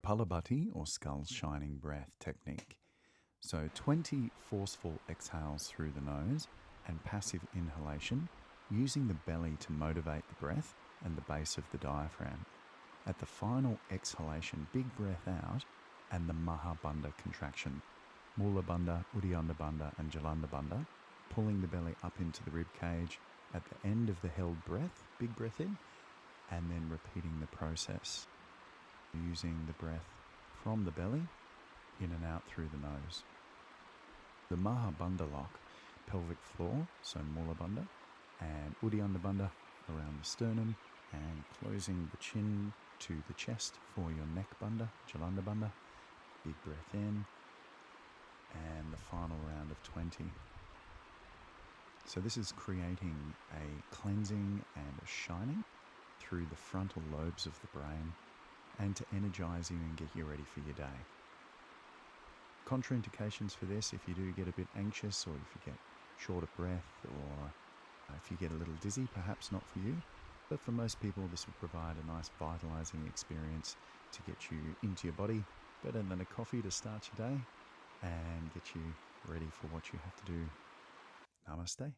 Kapalabhati or skull shining breath technique. So 20 forceful exhales through the nose and passive inhalation using the belly to motivate the breath and the base of the diaphragm. At the final exhalation, big breath out and the Mahabandha contraction. Mula Bandha, Uddiyana Bandha and Jalanda Bandha, pulling the belly up into the rib cage at the end of the held breath, big breath in, and then repeating the process using the breath from the belly in and out through the nose. The Mahabandha lock, pelvic floor, so Mula Bandha, and Uddiyana Bandha around the sternum and closing the chin to the chest for your neck bandha, Jalanda Bandha. Big breath in and the final round of 20. So this is creating a cleansing and a shining through the frontal lobes of the brain and to energize you and get you ready for your day. Contraindications for this: if you do get a bit anxious, or if you get short of breath, or if you get a little dizzy, perhaps not for you. But for most people, this will provide a nice vitalizing experience to get you into your body, better than a coffee to start your day, and get you ready for what you have to do. Namaste.